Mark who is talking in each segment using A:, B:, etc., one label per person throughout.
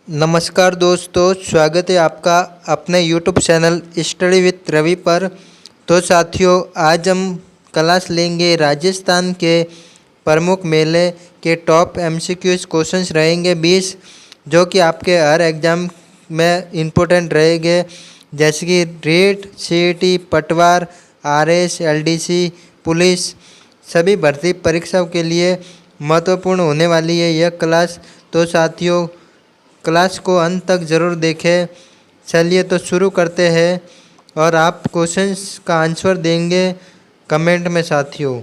A: नमस्कार दोस्तों, स्वागत है आपका अपने YouTube channel study with Ravi पर। तो साथियों, आज हम क्लास लेंगे राजस्थान के प्रमुख मेले के टॉप MCQs क्वेश्चंस रहेंगे 20, जो कि आपके हर एग्ज़ाम में इम्पोर्टेंट रहेंगे, जैसे कि रीट, CET, पटवार, RS, LDC, पुलिस, सभी भर्ती परीक्षाओं के लिए महत्वपूर्ण होने वाली है यह क्लास। तो साथियों, क्लास को अंत तक ज़रूर देखें। चलिए तो शुरू करते हैं और आप क्वेश्चंस का आंसर देंगे कमेंट में साथियों।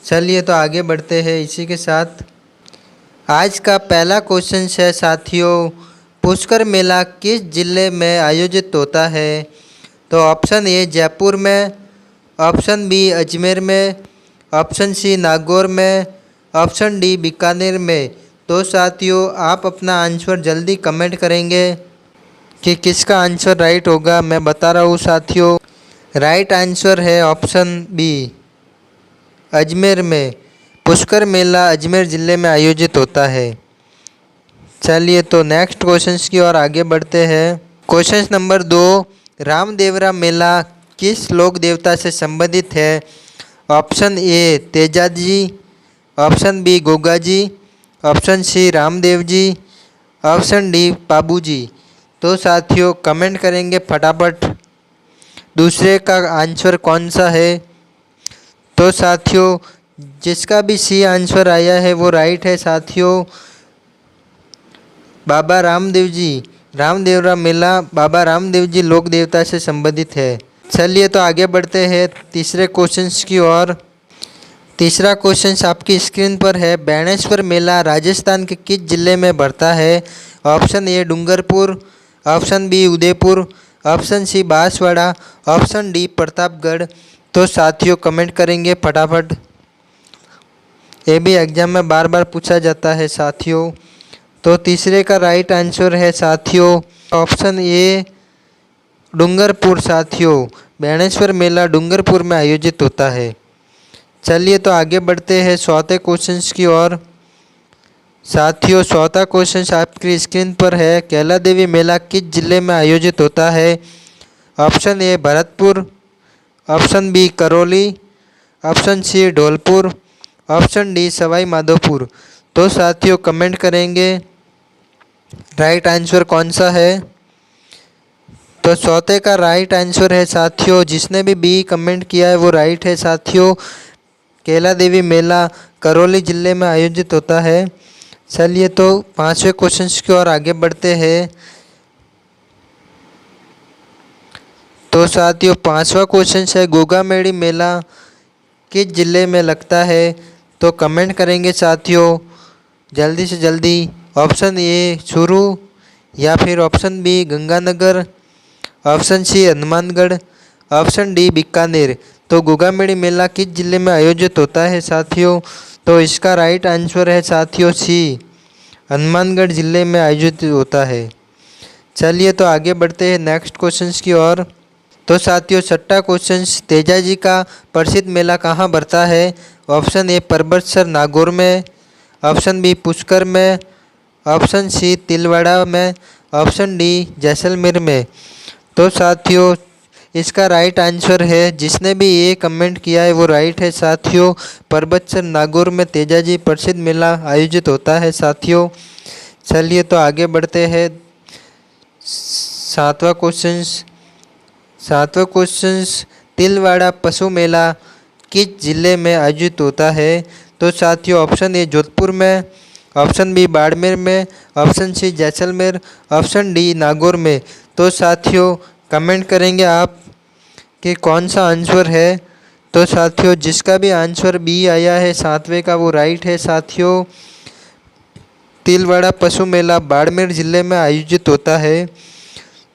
A: चलिए तो आगे बढ़ते हैं इसी के साथ। आज का पहला क्वेश्चन है साथियों, पुष्कर मेला किस जिले में आयोजित होता है? तो ऑप्शन ए जयपुर में, ऑप्शन बी अजमेर में, ऑप्शन सी नागौर में, ऑप्शन डी बीकानेर में। तो साथियों, आप अपना आंसर जल्दी कमेंट करेंगे कि किसका आंसर राइट होगा। मैं बता रहा हूँ साथियों, राइट आंसर है ऑप्शन बी, अजमेर में। पुष्कर मेला अजमेर ज़िले में आयोजित होता है। चलिए तो नेक्स्ट क्वेश्चंस की ओर आगे बढ़ते हैं। क्वेश्चन नंबर 2, रामदेवरा मेला किस लोक देवता से संबंधित है? Option A Tejaji, option B Goga ji, option C Ramdev ji, option D Pabu ji. तो साथियों, कमेंट करेंगे फटाफट दूसरे का आंसर कौन सा है। तो साथियों, जिसका भी सी आंसर आया है वो राइट है साथियों। बाबा रामदेव जी, रामदेवरा मेला बाबा रामदेव जी लोक देवता से संबंधित है। चलिए तो आगे बढ़ते हैं तीसरे क्वेश्चंस की ओर। तीसरा क्वेश्चन आपकी स्क्रीन पर है, बेणेश्वर मेला राजस्थान के किस जिले में बढ़ता है? Option A Dungarpur, option B Udaipur, option C Banswara, option D Pratapgarh. तो साथियों, कमेंट करेंगे फटाफट। ये भी एग्जाम में बार बार पूछा जाता है साथियों। तो तीसरे का राइट आंसर है साथियों ऑप्शन ए डूंगरपुर। साथियों, बेणेश्वर मेला डूंगरपुर में आयोजित होता है। चलिए तो आगे बढ़ते हैं चौथे क्वेश्चंस की ओर। साथियों, चौथा क्वेश्चन आपकी स्क्रीन पर है, कैला देवी मेला किस जिले में आयोजित होता है? Option A Bharatpur, option B Karauli, option C Dholpur, option D Sawai Madhopur. तो साथियों, कमेंट करेंगे राइट आंसर कौन सा है। तो चौथे का राइट आंसर है साथियों, जिसने भी बी कमेंट किया है वो राइट है साथियों। कैला देवी मेला करौली ज़िले में आयोजित होता है। चलिए तो पांचवें क्वेश्चन की ओर आगे बढ़ते हैं। तो साथियों, पांचवा क्वेश्चन है, गोगामेड़ी मेला किस जिले में लगता है? तो कमेंट करेंगे साथियों जल्दी से जल्दी। ऑप्शन ए चूरू, या फिर option B Ganganagar, option C Hanumangarh, option D Bikaner. तो गोगामेड़ी मेला किस जिले में आयोजित होता है साथियों? तो इसका राइट आंसर है साथियों सी, हनुमानगढ़ जिले में आयोजित होता है। चलिए तो आगे बढ़ते हैं नेक्स्ट क्वेश्चंस की ओर। तो साथियों, छठा क्वेश्चन, तेजाजी का प्रसिद्ध मेला कहाँ बढ़ता है? ऑप्शन ए परबतसर नागौर में, ऑप्शन बी पुष्कर में, ऑप्शन सी तिलवाड़ा में, ऑप्शन डी जैसलमेर में। तो साथियों, इसका राइट आंसर है, जिसने भी ये कमेंट किया है वो राइट है साथियों। परबतसर नागौर में तेजाजी प्रसिद्ध मेला आयोजित होता है साथियों। चलिए तो आगे बढ़ते हैं सातवां क्वेश्चन, तिलवाड़ा पशु मेला किस जिले में आयोजित होता है? तो साथियों, ऑप्शन ए जोधपुर में, ऑप्शन बी बाड़मेर में, option C Jaisalmer, option D Nagaur में। तो साथियों, कमेंट करेंगे आप कि कौन सा आंसर है। तो साथियों, जिसका भी आंसर बी आया है सातवें का वो राइट है साथियों। तिलवाड़ा पशु मेला बाड़मेर ज़िले में आयोजित होता है।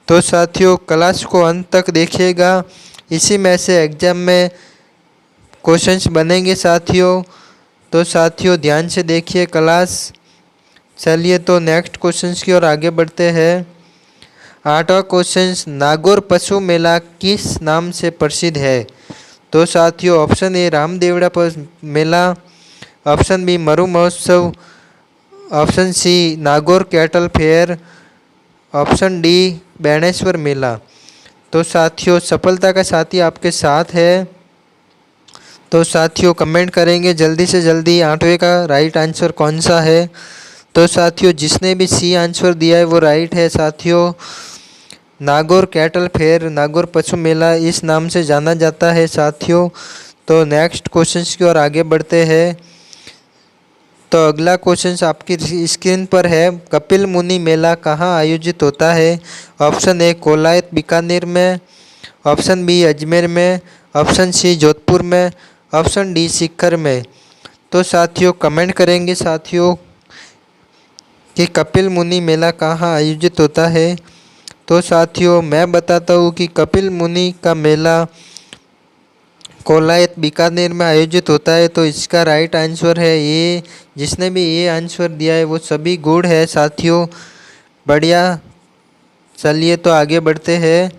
A: तो साथियों, क्लास को अंत तक देखिएगा, इसी में से एग्जाम में क्वेश्चंस बनेंगे साथियों। तो साथियों, ध्यान से देखिए क्लास। चलिए तो नेक्स्ट क्वेश्चंस की ओर आगे बढ़ते हैं। आठवां क्वेश्चन, नागौर पशु मेला किस नाम से प्रसिद्ध है? तो साथियों, ऑप्शन ए रामदेवरा मेला, option B Maru Mahotsav, option C Nagaur cattle fair, option D Beneshwar मेला। तो साथियों सफलता का साथी आपके साथ है। तो साथियों कमेंट करेंगे जल्दी से जल्दी 8वें का राइट आंसर कौन सा है। तो साथियों जिसने भी सी आंसर दिया है वो राइट है। साथियों नागौर कैटल फेयर, नागौर पशु मेला इस नाम से जाना जाता है साथियों। तो नेक्स्ट क्वेश्चन की ओर आगे बढ़ते हैं। तो अगला क्वेश्चन आपकी स्क्रीन पर है, कपिल मुनि मेला कहाँ आयोजित होता है। ऑप्शन ए कोलायत बीकानेर में, ऑप्शन बी अजमेर में, ऑप्शन सी जोधपुर में, ऑप्शन डी सीकर में। तो साथियों कमेंट करेंगे साथियों कि कपिल मुनि मेला कहाँ आयोजित होता है। तो साथियों मैं बताता हूँ कि कपिल मुनि का मेला कोलायत बीकानेर में आयोजित होता है। तो इसका राइट आंसर है ये। जिसने भी ये आंसर दिया है वो सभी गुड है साथियों, बढ़िया। चलिए तो आगे बढ़ते हैं।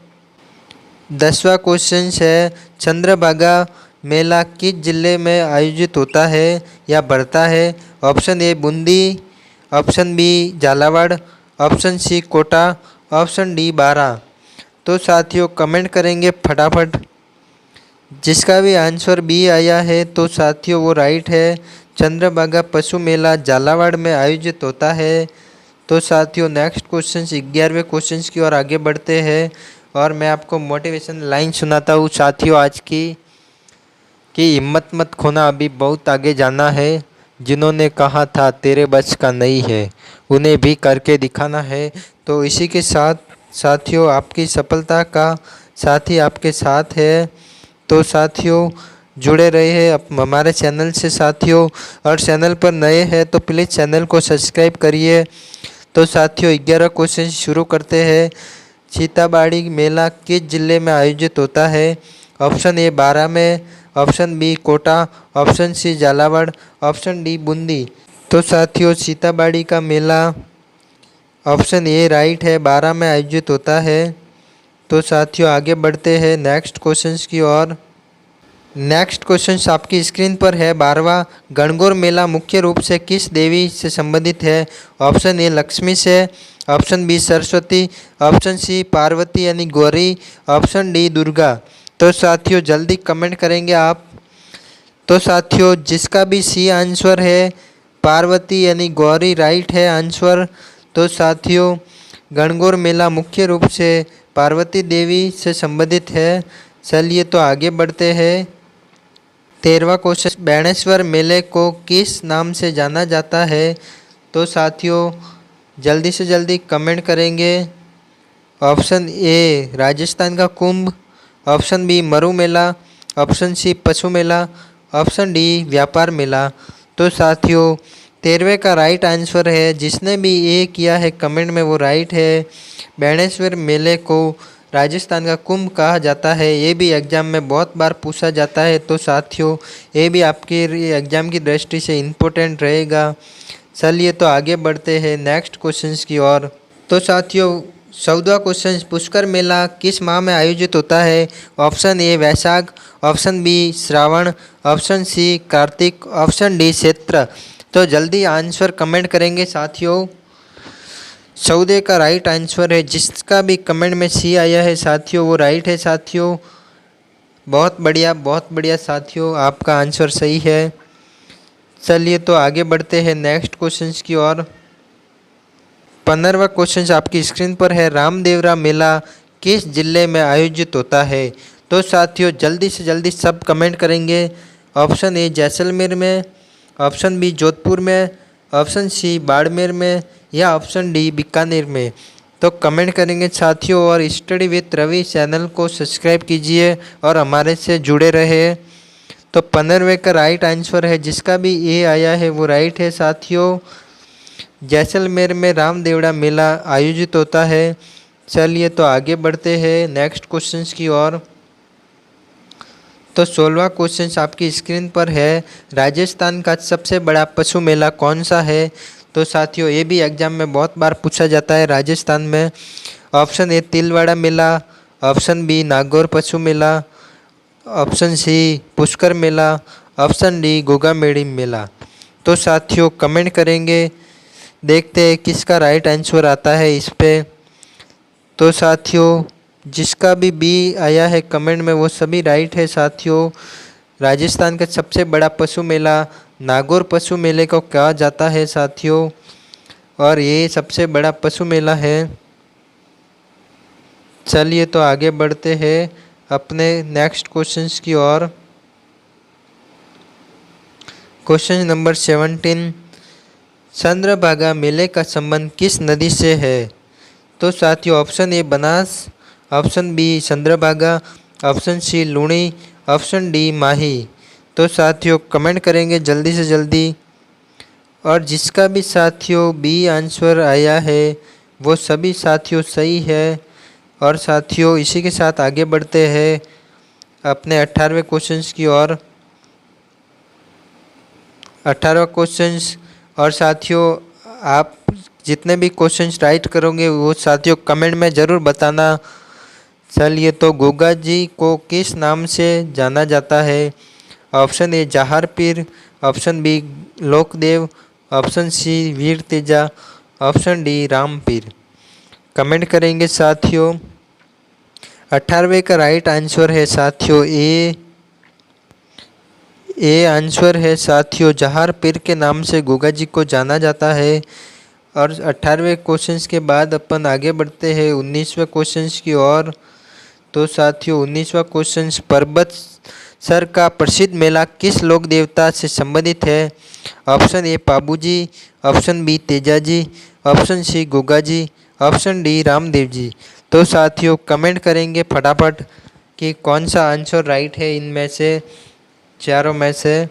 A: 10वां क्वेश्चन है, चंद्रभागा मेला किस जिले में आयोजित होता है या बढ़ता है। Option A Bundi, option B Jhalawar, option C Kota, option D Bara. तो साथियों कमेंट करेंगे फटाफट। जिसका भी आंसर बी आया है तो साथियों वो राइट है। चंद्रभागा पशु मेला झालावाड़ में आयोजित होता है। तो साथियों नेक्स्ट क्वेश्चन 11वें क्वेश्चन की ओर आगे बढ़ते हैं और मैं आपको मोटिवेशन लाइन सुनाता हूँ साथियों आज की, कि हिम्मत मत खोना, अभी बहुत आगे जाना है। जिन्होंने कहा था तेरे बस का नहीं है, उन्हें भी करके दिखाना है। तो इसी के साथ साथियों आपकी सफलता का साथी आपके साथ है। तो साथियों जुड़े रहे हैं हमारे चैनल से साथियों, और चैनल पर नए हैं तो प्लीज़ चैनल को सब्सक्राइब करिए। तो साथियों 11 क्वेश्चन शुरू करते हैं। सीताबाड़ी मेला किस जिले में आयोजित होता है। ऑप्शन ए बारा में, option B Kota, option C Jhalawar, option D Bundi. तो साथियों सीताबाड़ी का मेला ऑप्शन ए राइट है, बारा में आयोजित होता है। तो साथियों आगे बढ़ते हैं नेक्स्ट क्वेश्चंस की ओर। नेक्स्ट क्वेश्चन आपकी स्क्रीन पर है, 12वां गणगौर मेला मुख्य रूप से किस देवी से संबंधित है। ऑप्शन ए लक्ष्मी से, option B Saraswati, option C Parvati यानी गौरी, ऑप्शन डी दुर्गा। तो साथियों जल्दी कमेंट करेंगे आप। तो साथियों जिसका भी सी आंसर है पार्वती यानी गौरी राइट है आंसर। तो साथियों गणगौर मेला मुख्य रूप से पार्वती देवी से संबंधित है। चलिए तो आगे बढ़ते हैं। 13वां क्वेश्चन, बेणेश्वर मेले को किस नाम से जाना जाता है। तो साथियों जल्दी से जल्दी कमेंट करेंगे। ऑप्शन ए राजस्थान का कुंभ, ऑप्शन बी मरु मेला, ऑप्शन सी पशु मेला, ऑप्शन डी व्यापार मेला। तो साथियों 13वें का राइट आंसर है। जिसने भी ए किया है कमेंट में वो राइट है। बेणेश्वर मेले को राजस्थान का कुंभ कहा जाता है। ये भी एग्ज़ाम में बहुत बार पूछा जाता है। तो साथियों ये भी आपके एग्ज़ाम की दृष्टि से इम्पोर्टेंट रहेगा। चलिए तो आगे बढ़ते हैं नेक्स्ट क्वेश्चंस की ओर। तो साथियों 14वां क्वेश्चन, पुष्कर मेला किस माह में आयोजित होता है। Option A Vaishakh, option B Shravan, option C Kartik, option D Chaitra. तो जल्दी आंसर कमेंट करेंगे साथियों। 14 का राइट आंसर है। जिसका भी कमेंट में सी आया है साथियों वो राइट है साथियों। बहुत बढ़िया साथियों, आपका आंसर सही है। चलिए तो आगे बढ़ते हैं नेक्स्ट क्वेश्चंस की ओर। 15वां क्वेश्चन आपकी स्क्रीन पर है, रामदेवरा मेला किस जिले में आयोजित होता है। तो साथियों जल्दी से जल्दी सब कमेंट करेंगे। ऑप्शन ए जैसलमेर में, ऑप्शन बी जोधपुर में, ऑप्शन सी बाड़मेर में या ऑप्शन डी बीकानेर में। तो कमेंट करेंगे साथियों, और स्टडी विथ रवि चैनल को सब्सक्राइब कीजिए और हमारे से जुड़े रहे। तो 15वें का राइट आंसर है। जिसका भी ए आया है वो राइट है साथियों। जैसलमेर में रामदेवरा मेला आयोजित होता है। चलिए तो आगे बढ़ते हैं नेक्स्ट क्वेश्चंस की ओर। तो 16वां क्वेश्चन आपकी स्क्रीन पर है, राजस्थान का सबसे बड़ा पशु मेला कौन सा है। तो साथियों ये भी एग्जाम में बहुत बार पूछा जाता है राजस्थान में। ऑप्शन ए तिलवाड़ा मेला, ऑप्शन बी नागौर पशु मेला, ऑप्शन सी पुष्कर मेला, ऑप्शन डी गोगामेड़ी मेला। तो साथियों कमेंट करेंगे देखते हैं किसका राइट आंसर आता है इस पे। तो साथियों जिसका भी बी आया है कमेंट में वो सभी राइट है साथियों। राजस्थान का सबसे बड़ा पशु मेला नागौर पशु मेले को कहा जाता है साथियों, और ये सबसे बड़ा पशु मेला है। चलिए तो आगे बढ़ते हैं अपने नेक्स्ट क्वेश्चंस की ओर। क्वेश्चन नंबर 17, चंद्रभागा मेले का संबंध किस नदी से है? तो साथियों option A Banas, option B Chandrabhaga, option C Luni, option D Mahi. तो साथियों कमेंट करेंगे जल्दी से जल्दी, और जिसका भी साथियों बी आंसर आया है वो सभी साथियों सही है। और साथियों इसी के साथ आगे बढ़ते हैं अपने 18वें क्वेश्चंस की ओर। 18वां क्वेश्चंस, और साथियों आप जितने भी क्वेश्चंस राइट करोगे वो साथियों कमेंट में ज़रूर बताना। चलिए तो गोगा जी को किस नाम से जाना जाता है? ऑप्शन ए जहार पीर, ऑप्शन बी लोकदेव, ऑप्शन सी वीर तेजा, ऑप्शन डी राम पीर। कमेंट करेंगे साथियों। 18वें का राइट आंसर है साथियों ए आंसर है साथियों, जहार पीर के नाम से गोगा जी को जाना जाता है। और 18वें क्वेश्चंस के बाद अपन आगे बढ़ते हैं 19वें क्वेश्चंस की ओर। तो साथियों 19वां क्वेश्चन, पर्वत सर का प्रसिद्ध मेला किस लोक देवता से संबंधित है? Option A Pabuji, option B Tejaji, option C Goga ji, option D Ramdev ji. तो साथियों कमेंट करेंगे फटाफट कि कौन सा आंसर राइट है इनमें से, चारों में से।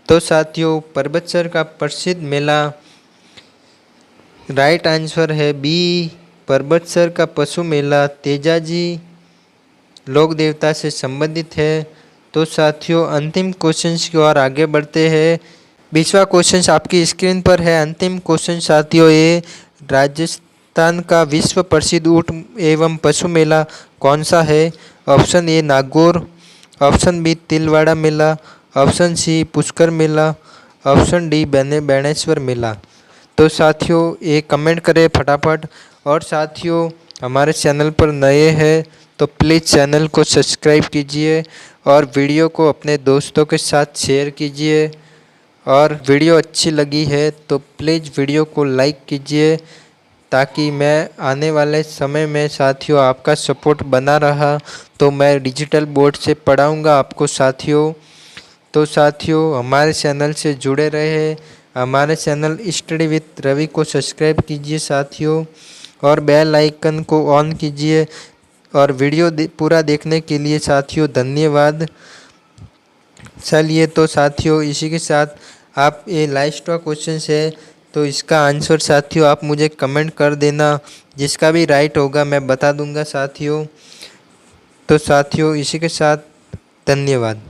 A: तो साथियों पर्वतसर का प्रसिद्ध मेला राइट आंसर है बी, पर्वतसर का पशु मेला तेजाजी लोक देवता से संबंधित है। तो साथियों अंतिम क्वेश्चंस की ओर आगे बढ़ते हैं। 20वां क्वेश्चन आपकी स्क्रीन पर है। अंतिम क्वेश्चन साथियों ये, राजस्थान का विश्व प्रसिद्ध ऊँट एवं पशु मेला कौन सा है? Option A Nagaur, option B Tilwara मेला, ऑप्शन सी पुष्कर मेला, ऑप्शन डी बेणेश्वर मेला। तो साथियों ये कमेंट करें फटाफट। और साथियों हमारे चैनल पर नए हैं तो प्लीज़ चैनल को सब्सक्राइब कीजिए और वीडियो को अपने दोस्तों के साथ शेयर कीजिए। और वीडियो अच्छी लगी है तो प्लीज़ वीडियो को लाइक कीजिए, ताकि मैं आने वाले समय में साथियों आपका सपोर्ट बना रहा तो मैं डिजिटल बोर्ड से पढ़ाऊँगा आपको साथियों। तो साथियों हमारे चैनल से जुड़े रहे, हमारे चैनल स्टडी विथ रवि को सब्सक्राइब कीजिए साथियों, और बेल आइकन को ऑन कीजिए। और वीडियो पूरा देखने के लिए साथियों धन्यवाद। चलिए तो साथियों इसी के साथ आप ये लास्ट का क्वेश्चन है तो इसका आंसर साथियों आप मुझे कमेंट कर देना, जिसका भी राइट होगा मैं बता दूंगा साथियों। तो साथियों इसी के साथ धन्यवाद।